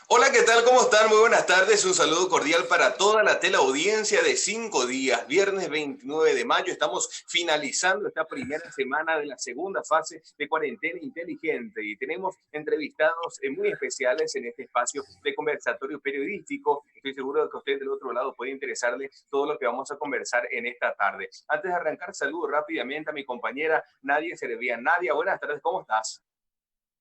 Hola, ¿qué tal? ¿Cómo están? Muy buenas tardes. Un saludo cordial para toda la teleaudiencia de 5 días. Viernes 29 de mayo. Estamos finalizando esta primera semana de la segunda fase de cuarentena inteligente y tenemos entrevistados muy especiales en este espacio de conversatorio periodístico. Estoy seguro de que a usted del otro lado puede interesarle todo lo que vamos a conversar en esta tarde. Antes de arrancar, saludo rápidamente a mi compañera Nadia Servia. Nadia, buenas tardes. ¿Cómo estás?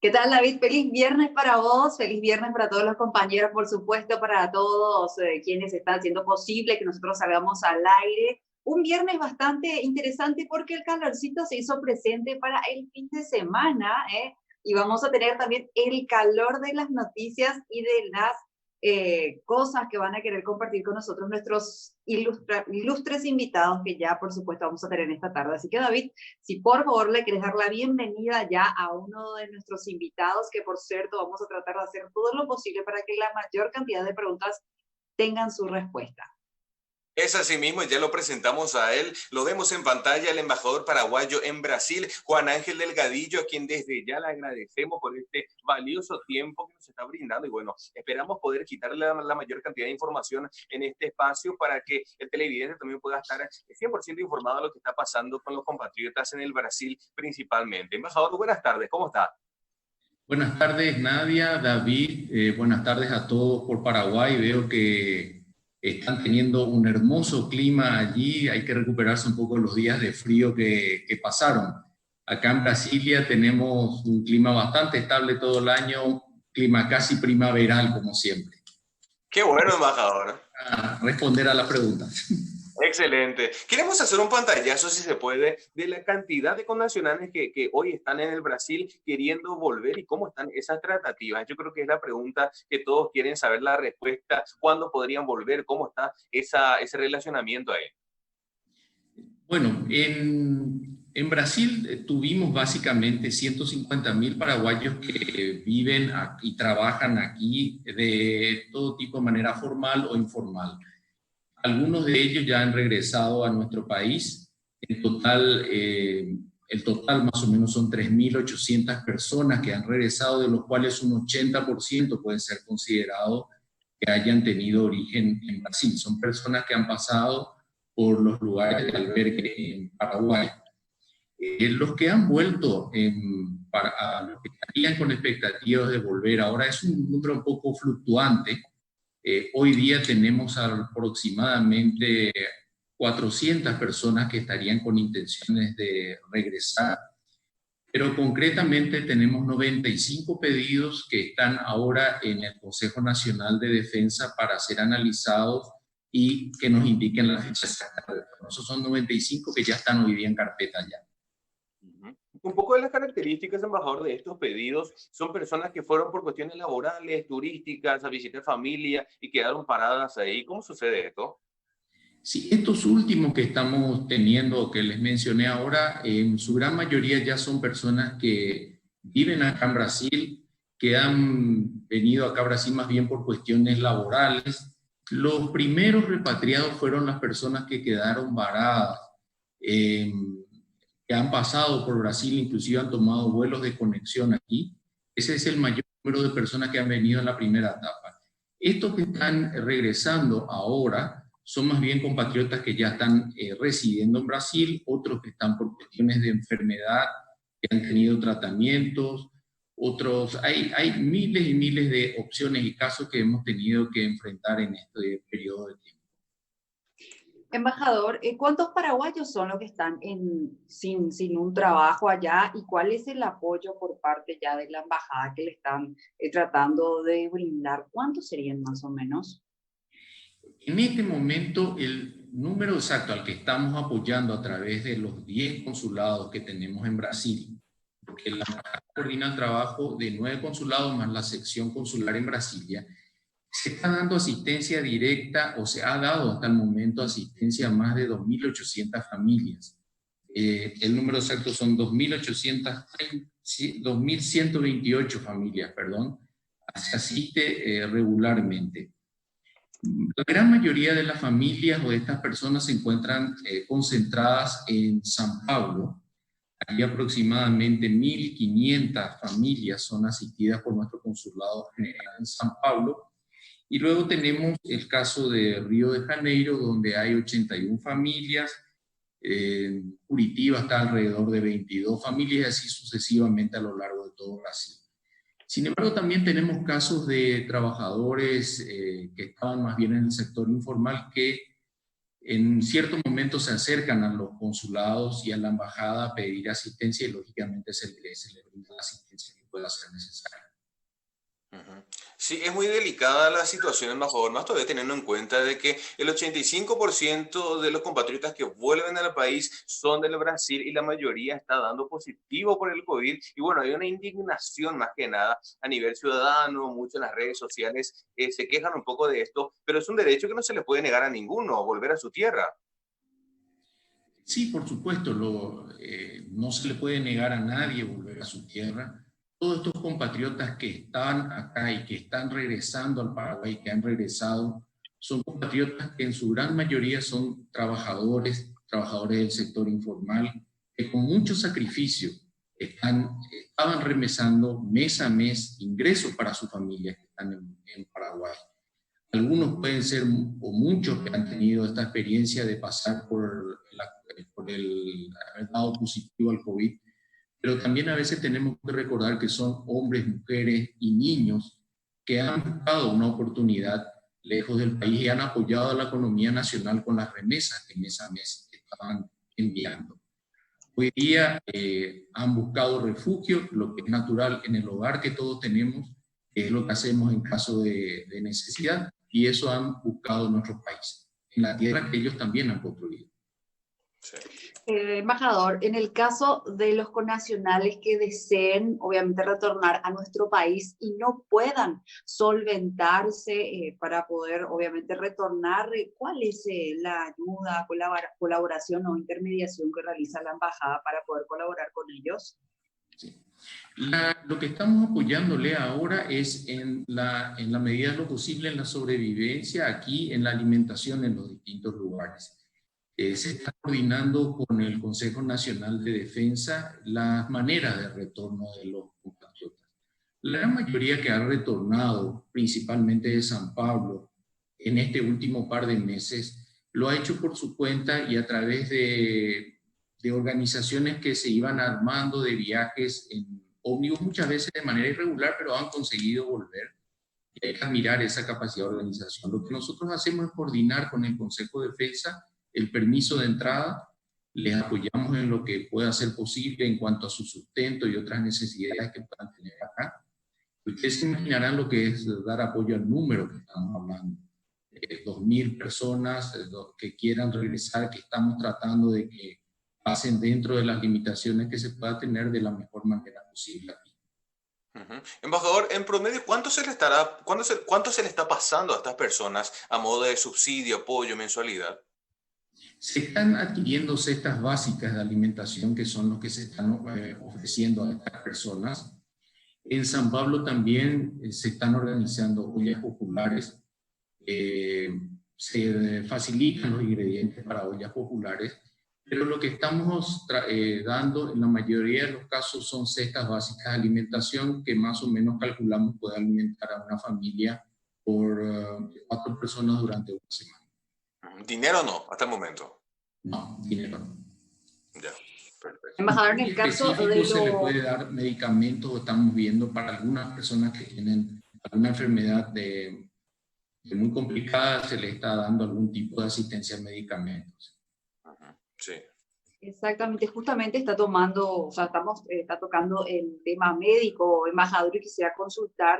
¿Qué tal, David? Feliz viernes para vos, feliz viernes para todos los compañeros, por supuesto, para todos quienes están haciendo posible que nosotros salgamos al aire. Un viernes bastante interesante porque el calorcito se hizo presente para el fin de semana, ¿eh? Y vamos a tener también el calor de las noticias y de las cosas que van a querer compartir con nosotros nuestros ilustres invitados que ya, por supuesto, vamos a tener esta tarde. Así que, David, si por favor le querés dar la bienvenida ya a uno de nuestros invitados, que por cierto vamos a tratar de hacer todo lo posible para que la mayor cantidad de preguntas tengan su respuesta. Es así mismo, ya lo presentamos a él, lo vemos en pantalla, el embajador paraguayo en Brasil, Juan Ángel Delgadillo, a quien desde ya le agradecemos por este valioso tiempo que nos está brindando y bueno, esperamos poder quitarle la mayor cantidad de información en este espacio para que el televidente también pueda estar 100% informado de lo que está pasando con los compatriotas en el Brasil principalmente. Embajador, buenas tardes, ¿cómo está? Buenas tardes, Nadia, David, buenas tardes a todos por Paraguay. Veo que están teniendo un hermoso clima allí. Hay que recuperarse un poco los días de frío que pasaron. Acá en Brasilia tenemos un clima bastante estable todo el año, clima casi primaveral como siempre. Qué bueno, embajador. A responder a las preguntas. Excelente. Queremos hacer un pantallazo, si se puede, de la cantidad de connacionales que hoy están en el Brasil queriendo volver y cómo están esas tratativas. Yo creo que es la pregunta que todos quieren saber la respuesta. ¿Cuándo podrían volver? ¿Cómo está ese relacionamiento ahí? Bueno, en Brasil tuvimos básicamente 150.000 paraguayos que viven y trabajan aquí de todo tipo de manera formal o informal. Algunos de ellos ya han regresado a nuestro país. En total, el total más o menos son 3.800 personas que han regresado, de los cuales un 80% puede ser considerado que hayan tenido origen en Brasil. Son personas que han pasado por los lugares de albergue en Paraguay. Los que han vuelto, a los que estarían con expectativas de volver, ahora es un número un poco fluctuante. Hoy día tenemos aproximadamente 400 personas que estarían con intenciones de regresar, pero concretamente tenemos 95 pedidos que están ahora en el Consejo Nacional de Defensa para ser analizados y que nos indiquen la fecha exacta. Esos son 95 que ya están hoy día en carpeta ya. Un poco de las características, embajador, de estos pedidos son personas que fueron por cuestiones laborales, turísticas, a visitar familia y quedaron paradas ahí. ¿Cómo sucede esto? Sí, estos últimos que estamos teniendo, que les mencioné ahora, en su gran mayoría ya son personas que viven acá en Brasil, que han venido acá a Brasil más bien por cuestiones laborales. Los primeros repatriados fueron las personas que quedaron varadas, que han pasado por Brasil, inclusive han tomado vuelos de conexión aquí. Ese es el mayor número de personas que han venido en la primera etapa. Estos que están regresando ahora son más bien compatriotas que ya están residiendo en Brasil, otros que están por cuestiones de enfermedad, que han tenido tratamientos, otros, hay miles y miles de opciones y casos que hemos tenido que enfrentar en este periodo de tiempo. Embajador, ¿cuántos paraguayos son los que están sin un trabajo allá y cuál es el apoyo por parte ya de la embajada que le están tratando de brindar? ¿Cuántos serían más o menos? En este momento, el número exacto al que estamos apoyando a través de los 10 consulados que tenemos en Brasil, porque la embajada coordina el trabajo de 9 consulados más la sección consular en Brasilia, se está dando asistencia directa o se ha dado hasta el momento asistencia a más de 2.800 familias. El número exacto son 2.128 familias, perdón, se asiste regularmente. La gran mayoría de las familias o de estas personas se encuentran concentradas en San Pablo. Aquí aproximadamente 1.500 familias son asistidas por nuestro consulado general en San Pablo. Y luego tenemos el caso de Río de Janeiro, donde hay 81 familias. Curitiba está alrededor de 22 familias, y así sucesivamente a lo largo de todo Brasil. Sin embargo, también tenemos casos de trabajadores que estaban más bien en el sector informal que en cierto momento se acercan a los consulados y a la embajada a pedir asistencia, y lógicamente se le brinda la asistencia que pueda ser necesaria. Sí, es muy delicada la situación, embajador, más todavía teniendo en cuenta de que el 85% de los compatriotas que vuelven al país son del Brasil y la mayoría está dando positivo por el COVID. Y bueno, hay una indignación más que nada a nivel ciudadano, mucho en las redes sociales se quejan un poco de esto, pero es un derecho que no se le puede negar a ninguno, volver a su tierra. Sí, por supuesto, no se le puede negar a nadie volver a su tierra. Todos estos compatriotas que están acá y que están regresando al Paraguay, que han regresado, son compatriotas que en su gran mayoría son trabajadores del sector informal, que con mucho sacrificio estaban remesando mes a mes ingresos para sus familias que están en Paraguay. Algunos pueden ser, o muchos que han tenido esta experiencia de pasar por el haber dado positivo al COVID, pero también a veces tenemos que recordar que son hombres, mujeres y niños que han buscado una oportunidad lejos del país y han apoyado a la economía nacional con las remesas que mes a mes estaban enviando. Hoy día han buscado refugio, lo que es natural, en el hogar que todos tenemos, que es lo que hacemos en caso de necesidad, y eso han buscado en nuestro país, en la tierra que ellos también han construido. Sí. Embajador, en el caso de los connacionales que deseen, obviamente, retornar a nuestro país y no puedan solventarse para poder, obviamente, retornar, ¿cuál es la ayuda, colaboración o intermediación que realiza la embajada para poder colaborar con ellos? Sí. Lo que estamos apoyándole ahora es en la medida de lo posible en la sobrevivencia aquí, en la alimentación en los distintos lugares. Se está coordinando con el Consejo Nacional de Defensa las maneras de retorno de los compatriotas. La gran mayoría que ha retornado, principalmente de San Pablo, en este último par de meses, lo ha hecho por su cuenta y a través de organizaciones que se iban armando de viajes en ómnibus, muchas veces de manera irregular, pero han conseguido volver. Y hay que admirar esa capacidad de organización. Lo que nosotros hacemos es coordinar con el Consejo de Defensa el permiso de entrada, les apoyamos en lo que pueda ser posible en cuanto a su sustento y otras necesidades que puedan tener acá. Ustedes se imaginarán lo que es dar apoyo al número que estamos hablando. 2.000 personas que quieran regresar, que estamos tratando de que pasen dentro de las limitaciones que se pueda tener de la mejor manera posible aquí. Embajador, en promedio, ¿cuánto se le está pasando a estas personas a modo de subsidio, apoyo, mensualidad? Se están adquiriendo cestas básicas de alimentación que son los que se están ofreciendo a estas personas. En San Pablo también se están organizando ollas populares. Se facilitan los ingredientes para ollas populares, pero lo que estamos dando en la mayoría de los casos son cestas básicas de alimentación que más o menos calculamos puede alimentar a una familia por 4 personas durante una semana. ¿Dinero no, hasta el momento? No, dinero no. Ya, perfecto. Embajador, en el caso de se le puede dar medicamentos, estamos viendo para algunas personas que tienen alguna enfermedad muy complicada, se le está dando algún tipo de asistencia a medicamentos. Sí. Exactamente, justamente está tocando el tema médico, embajador, y quisiera consultar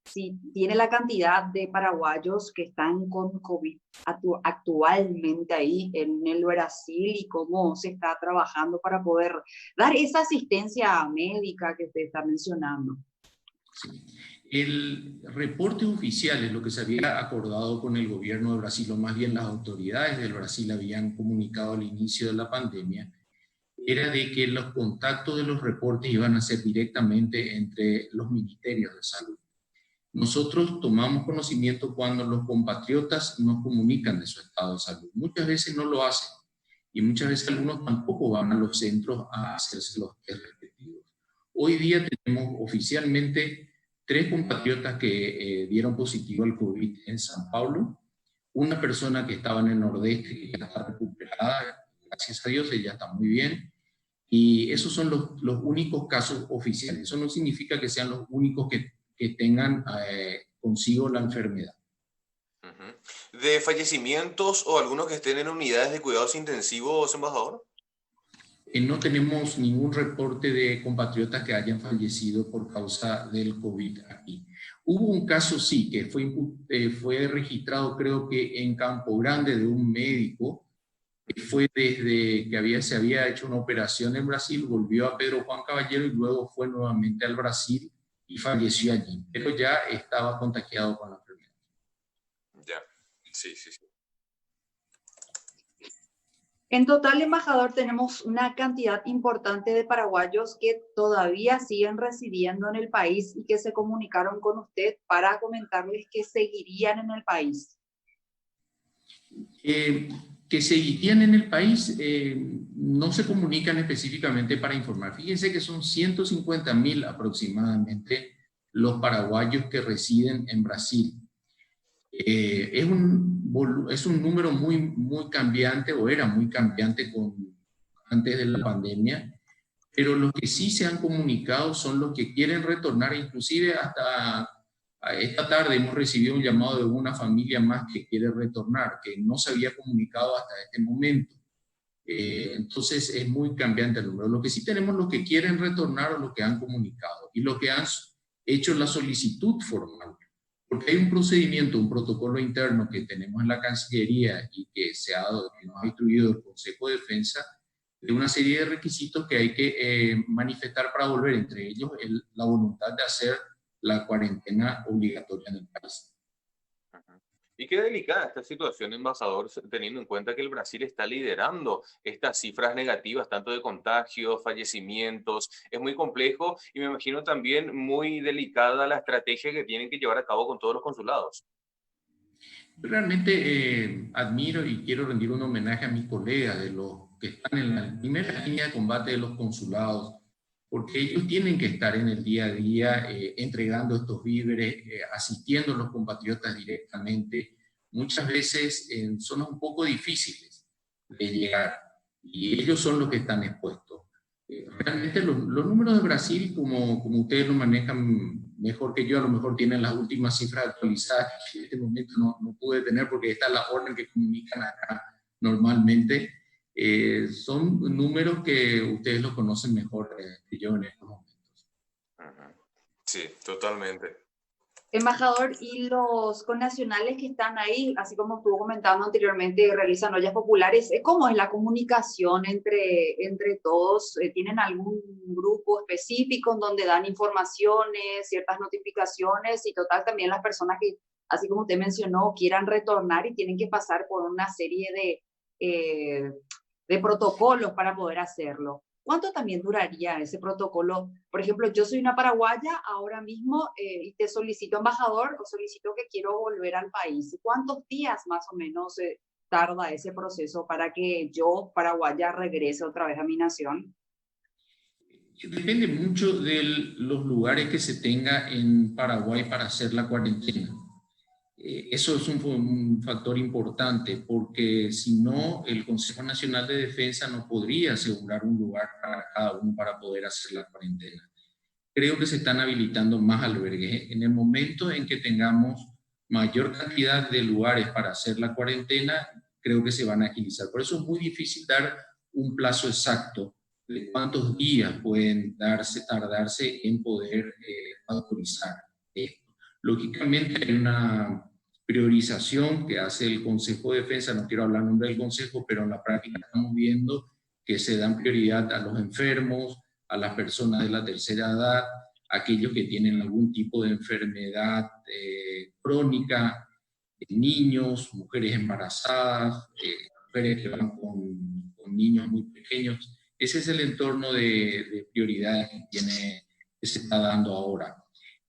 si tiene la cantidad de paraguayos que están con COVID actualmente ahí en el Brasil y cómo se está trabajando para poder dar esa asistencia médica que usted está mencionando. Sí. El reporte oficial es lo que se había acordado con el gobierno de Brasil, o más bien las autoridades del Brasil habían comunicado al inicio de la pandemia, era de que los contactos de los reportes iban a ser directamente entre los ministerios de salud. Nosotros tomamos conocimiento cuando los compatriotas nos comunican de su estado de salud. Muchas veces no lo hacen. y muchas veces algunos tampoco van a los centros a hacerse los test respectivos. Hoy día tenemos oficialmente 3 compatriotas que dieron positivo al COVID en San Paulo, una persona que estaba en el Nordeste que ya está recuperada, gracias a Dios, ella está muy bien, y esos son los únicos casos oficiales. Eso no significa que sean los únicos que tengan consigo la enfermedad. ¿De fallecimientos o algunos que estén en unidades de cuidados intensivos, embajador? No tenemos ningún reporte de compatriotas que hayan fallecido por causa del COVID aquí. Hubo un caso, sí, que fue registrado, creo que en Campo Grande, de un médico, que fue desde que se había hecho una operación en Brasil, volvió a Pedro Juan Caballero y luego fue nuevamente al Brasil y falleció allí, pero ya estaba contagiado con la enfermedad. Ya, sí, sí, sí. En total, embajador, tenemos una cantidad importante de paraguayos que todavía siguen residiendo en el país y que se comunicaron con usted para comentarles que seguirían en el país. Que seguirían en el país, no se comunican específicamente para informar. Fíjense que son 150.000 aproximadamente los paraguayos que residen en Brasil. Es un número muy cambiante, o era muy cambiante antes de la pandemia, pero los que sí se han comunicado son los que quieren retornar. Inclusive hasta esta tarde hemos recibido un llamado de una familia más que quiere retornar, que no se había comunicado hasta este momento. Entonces es muy cambiante el número. Lo que sí tenemos los que quieren retornar o los que han comunicado y los que han hecho la solicitud formal. Porque hay un procedimiento, un protocolo interno que tenemos en la Cancillería y que nos ha instruido el Consejo de Defensa, de una serie de requisitos que hay que manifestar para volver, entre ellos la voluntad de hacer la cuarentena obligatoria en el país. Y qué delicada esta situación, embajador, teniendo en cuenta que el Brasil está liderando estas cifras negativas, tanto de contagios, fallecimientos. Es muy complejo y me imagino también muy delicada la estrategia que tienen que llevar a cabo con todos los consulados. Realmente admiro y quiero rendir un homenaje a mis colegas, de los que están en la primera línea de combate de los consulados, porque ellos tienen que estar en el día a día entregando estos víveres, asistiendo a los compatriotas directamente, muchas veces en zonas un poco difíciles de llegar, y ellos son los que están expuestos. Realmente los números de Brasil, como ustedes lo manejan mejor que yo, a lo mejor tienen las últimas cifras actualizadas, que en este momento no pude tener porque esta es la orden que comunican acá normalmente. Son números que ustedes los conocen mejor que yo en estos momentos. Sí, totalmente. Embajador, y los connacionales que están ahí, así como estuvo comentando anteriormente, realizan ollas populares, ¿cómo es la comunicación entre todos? ¿Tienen algún grupo específico en donde dan informaciones, ciertas notificaciones? Y total, también las personas que, así como usted mencionó, quieran retornar y tienen que pasar por una serie de protocolos para poder hacerlo. ¿Cuánto también duraría ese protocolo? Por ejemplo, yo soy una paraguaya ahora mismo y te solicito, embajador, o solicito que quiero volver al país. ¿Cuántos días más o menos tarda ese proceso para que yo, paraguaya, regrese otra vez a mi nación? Depende mucho de los lugares que se tenga en Paraguay para hacer la cuarentena. Eso es un factor importante, porque si no, el Consejo Nacional de Defensa no podría asegurar un lugar para cada uno para poder hacer la cuarentena. Creo que se están habilitando más albergues. En el momento en que tengamos mayor cantidad de lugares para hacer la cuarentena, creo que se van a agilizar. Por eso es muy difícil dar un plazo exacto de cuántos días pueden tardarse en poder autorizar esto. Lógicamente hay una priorización que hace el Consejo de Defensa, no quiero hablar en nombre del Consejo, pero en la práctica estamos viendo que se dan prioridad a los enfermos, a las personas de la tercera edad, aquellos que tienen algún tipo de enfermedad crónica, niños, mujeres embarazadas, mujeres que van con niños muy pequeños. Ese es el entorno de prioridades que se está dando ahora.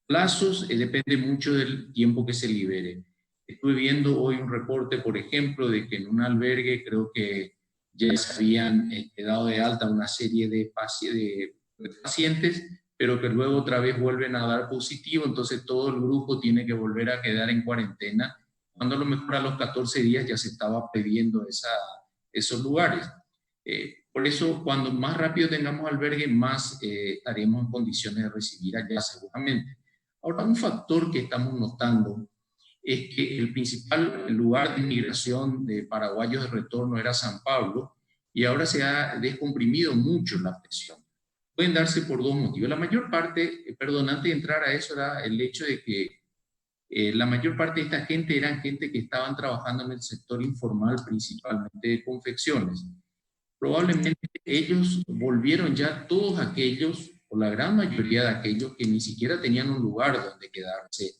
Plazos, depende mucho del tiempo que se libere. Estuve viendo hoy un reporte, por ejemplo, de que en un albergue creo que ya se habían dado de alta una serie de pacientes, pero que luego otra vez vuelven a dar positivo, entonces todo el grupo tiene que volver a quedar en cuarentena, cuando a lo mejor a los 14 días ya se estaba pidiendo esos lugares. Por eso, cuando más rápido tengamos albergue, más estaremos en condiciones de recibir allá seguramente. Ahora, un factor que estamos notando es que el principal lugar de migración de paraguayos de retorno era San Pablo, y ahora se ha descomprimido mucho la presión. Pueden darse por dos motivos. La mayor parte, antes de entrar a eso, era el hecho de que la mayor parte de esta gente eran gente que estaban trabajando en el sector informal, principalmente de confecciones. Probablemente ellos volvieron ya todos aquellos, o la gran mayoría de aquellos, que ni siquiera tenían un lugar donde quedarse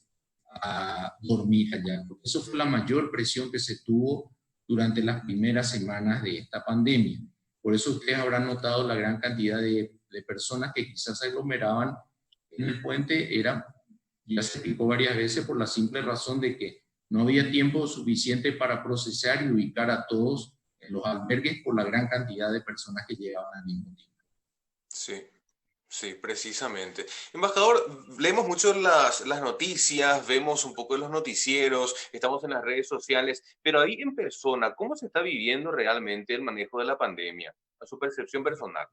a dormir allá. Porque eso fue la mayor presión que se tuvo durante las primeras semanas de esta pandemia. Por eso ustedes habrán notado la gran cantidad de personas que quizás se aglomeraban en el puente. Ya se explicó varias veces, por la simple razón de que no había tiempo suficiente para procesar y ubicar a todos en los albergues por la gran cantidad de personas que llegaban al mismo tiempo. Sí. Sí, precisamente. Embajador, leemos mucho las noticias, vemos un poco de los noticieros, estamos en las redes sociales, pero ahí en persona, ¿cómo se está viviendo realmente el manejo de la pandemia, a su percepción personal?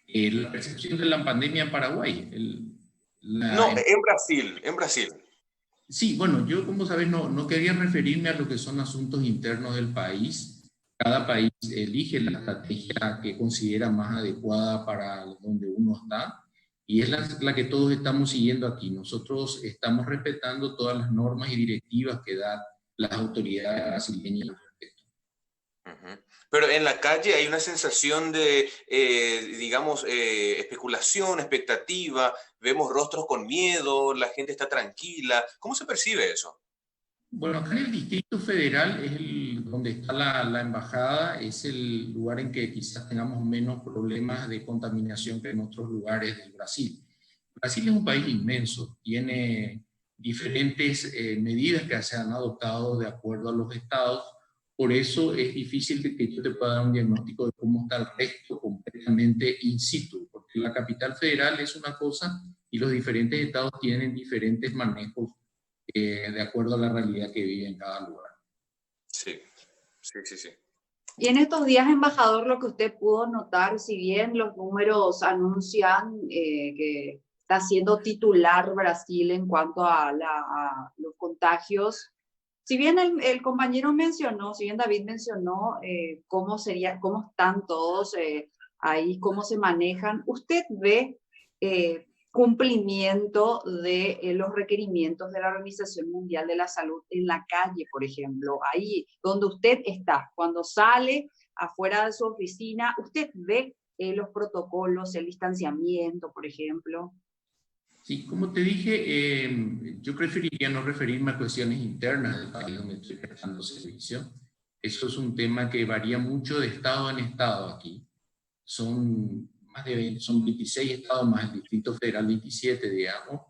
La percepción de la pandemia en Paraguay. No, en Brasil, en Brasil. Sí, bueno, yo como sabes no quería referirme a lo que son asuntos internos del país. Cada país elige la estrategia que considera más adecuada para donde uno está, y es la que todos estamos siguiendo aquí. Nosotros estamos respetando todas las normas y directivas que dan las autoridades brasileñas al respecto. Pero en la calle hay una sensación de, digamos, especulación, expectativa, vemos rostros con miedo, la gente está tranquila. ¿Cómo se percibe eso? Bueno, acá en el Distrito Federal es donde está la embajada, es el lugar en que quizás tengamos menos problemas de contaminación que en otros lugares del Brasil. Brasil es un país inmenso, tiene diferentes medidas que se han adoptado de acuerdo a los estados, por eso es difícil de que yo te pueda dar un diagnóstico de cómo está el resto completamente in situ, porque la capital federal es una cosa y los diferentes estados tienen diferentes manejos de acuerdo a la realidad que vive en cada lugar. Sí, sí, sí, sí. Y en estos días, embajador, lo que usted pudo notar, si bien los números anuncian que está siendo titular Brasil en cuanto a los contagios, si bien el compañero mencionó, si bien David mencionó cómo están todos ahí, cómo se manejan, ¿usted ve cumplimiento de los requerimientos de la Organización Mundial de la Salud en la calle, por ejemplo, ahí donde usted está, cuando sale afuera de su oficina, usted ve los protocolos, el distanciamiento, por ejemplo? Sí, como te dije, yo preferiría no referirme a cuestiones internas del país donde estoy prestando servicio. Eso es un tema que varía mucho de estado en estado aquí. Son 26 estados más el Distrito Federal 27, digamos,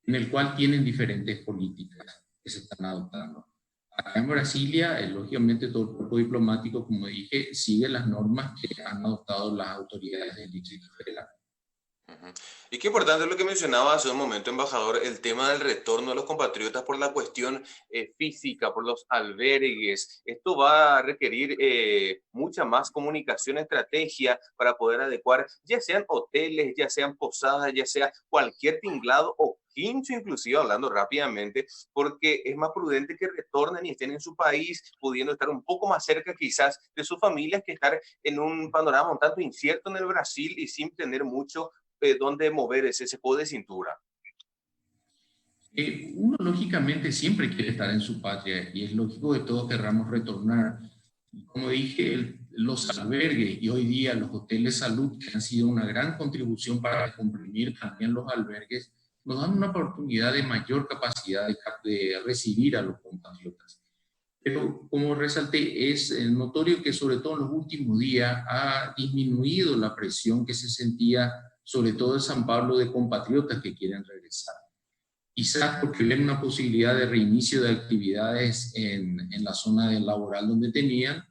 en el cual tienen diferentes políticas que se están adoptando. Acá en Brasilia, lógicamente todo el cuerpo diplomático, como dije, sigue las normas que han adoptado las autoridades del Distrito Federal. Y qué importante lo que mencionaba hace un momento, embajador, el tema del retorno de los compatriotas por la cuestión física, por los albergues. Esto va a requerir mucha más comunicación, estrategia para poder adecuar, ya sean hoteles, ya sean posadas, ya sea cualquier tinglado o quincho, inclusive hablando rápidamente, porque es más prudente que retornen y estén en su país, pudiendo estar un poco más cerca quizás de sus familias, que estar en un panorama un tanto incierto en el Brasil y sin tener mucho dónde mover ese juego de cintura. Uno lógicamente siempre quiere estar en su patria y es lógico que todos querramos retornar. Como dije, los albergues y hoy día los hoteles de salud, que han sido una gran contribución para comprimir también los albergues, nos dan una oportunidad de mayor capacidad de recibir a los compatriotas. Pero como resalté, es notorio que sobre todo en los últimos días ha disminuido la presión que se sentía sobre todo en San Pablo, de compatriotas que quieren regresar. Quizás porque ven una posibilidad de reinicio de actividades en la zona laboral donde tenían,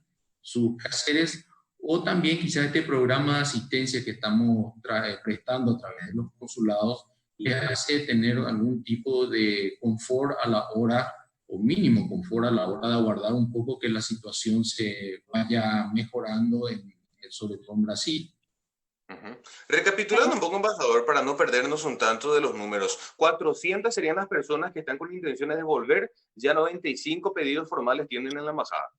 sus quehaceres, o también quizás este programa de asistencia que estamos prestando a través de los consulados les hace tener algún tipo de confort a la hora, o mínimo confort a la hora de aguardar un poco que la situación se vaya mejorando, sobre todo en Brasil. Recapitulando un poco, embajador, para no perdernos un tanto de los números, 400 serían las personas que están con intenciones de volver, ya 95 pedidos formales tienen en la embajada.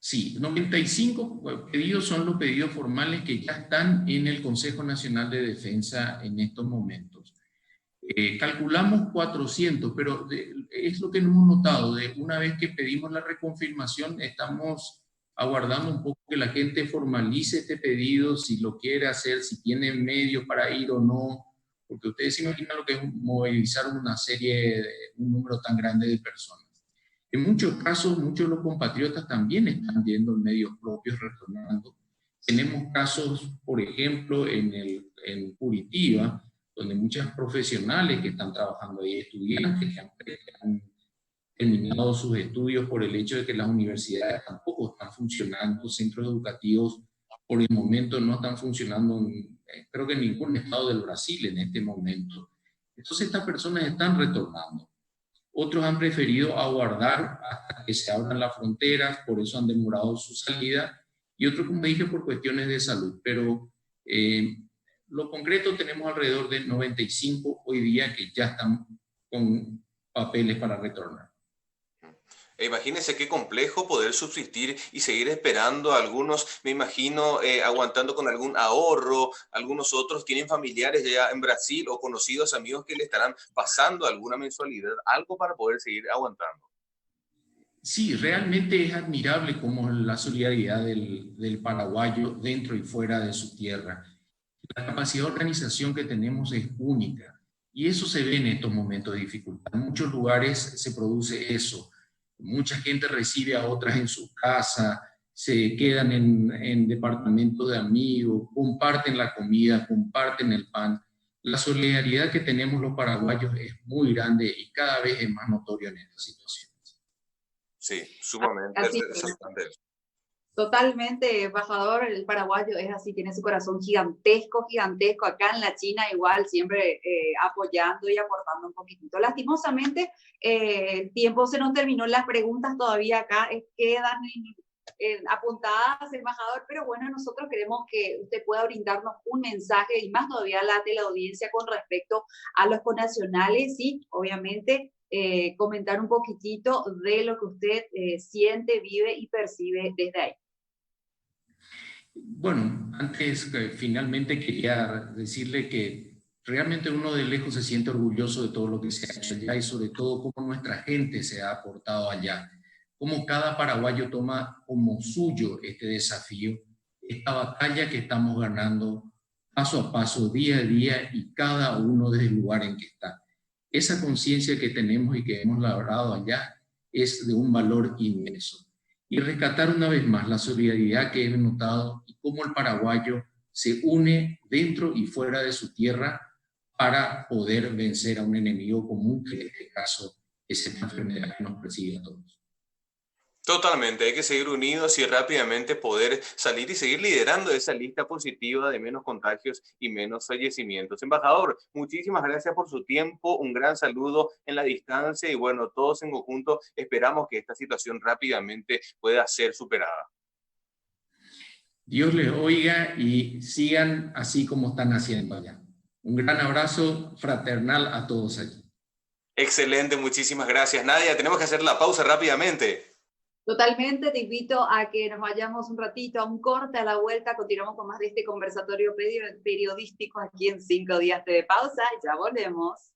Sí, 95 pedidos son los pedidos formales que ya están en el Consejo Nacional de Defensa en estos momentos. Calculamos 400, pero es lo que hemos notado, de una vez que pedimos la reconfirmación, estamos aguardando un poco que la gente formalice este pedido, si lo quiere hacer, si tiene medios para ir o no, porque ustedes se imaginan lo que es movilizar un número tan grande de personas. En muchos casos, muchos de los compatriotas también están yendo en medios propios, retornando. Tenemos casos, por ejemplo, en Curitiba, donde muchos profesionales que están trabajando ahí, estudiantes que han terminado sus estudios por el hecho de que las universidades tampoco están funcionando, centros educativos por el momento no están funcionando, creo que en ningún estado del Brasil en este momento. Entonces estas personas están retornando. Otros han preferido aguardar hasta que se abran las fronteras, por eso han demorado su salida, y otros, como dije, por cuestiones de salud. Pero lo concreto, tenemos alrededor de 95 hoy día que ya están con papeles para retornar. Imagínense qué complejo poder subsistir y seguir esperando. Algunos, me imagino, aguantando con algún ahorro. Algunos otros tienen familiares ya en Brasil o conocidos amigos que le estarán pasando alguna mensualidad, algo para poder seguir aguantando. Sí, realmente es admirable cómo la solidaridad del paraguayo dentro y fuera de su tierra. La capacidad de organización que tenemos es única y eso se ve en estos momentos de dificultad. En muchos lugares se produce eso. Mucha gente recibe a otras en su casa, se quedan en departamentos de amigos, comparten la comida, comparten el pan. La solidaridad que tenemos los paraguayos es muy grande y cada vez es más notorio en estas situaciones. Sí, sumamente resaltante. Totalmente, embajador, el paraguayo es así, tiene su corazón gigantesco, gigantesco. Acá en la China igual, siempre apoyando y aportando un poquitito. Lastimosamente, el tiempo se nos terminó, las preguntas todavía acá quedan apuntadas, embajador, pero bueno, nosotros queremos que usted pueda brindarnos un mensaje y más todavía a la teleaudiencia con respecto a los connacionales y obviamente comentar un poquitito de lo que usted siente, vive y percibe desde ahí. Bueno, antes finalmente quería decirle que realmente uno de lejos se siente orgulloso de todo lo que se ha hecho allá y sobre todo cómo nuestra gente se ha aportado allá, cómo cada paraguayo toma como suyo este desafío, esta batalla que estamos ganando paso a paso, día a día y cada uno desde el lugar en que está. Esa conciencia que tenemos y que hemos labrado allá es de un valor inmenso. Y rescatar una vez más la solidaridad que he notado y cómo el paraguayo se une dentro y fuera de su tierra para poder vencer a un enemigo común, que en este caso es esta enfermedad que nos persigue a todos. Totalmente, hay que seguir unidos y rápidamente poder salir y seguir liderando esa lista positiva de menos contagios y menos fallecimientos. Embajador, muchísimas gracias por su tiempo, un gran saludo en la distancia y bueno, todos en conjunto esperamos que esta situación rápidamente pueda ser superada. Dios les oiga y sigan así como están haciendo allá. Un gran abrazo fraternal a todos allí. Excelente, muchísimas gracias. Nadia, tenemos que hacer la pausa rápidamente. Totalmente, te invito a que nos vayamos un ratito a un corte, a la vuelta, continuamos con más de este conversatorio periodístico aquí en 5 días de pausa y ya volvemos.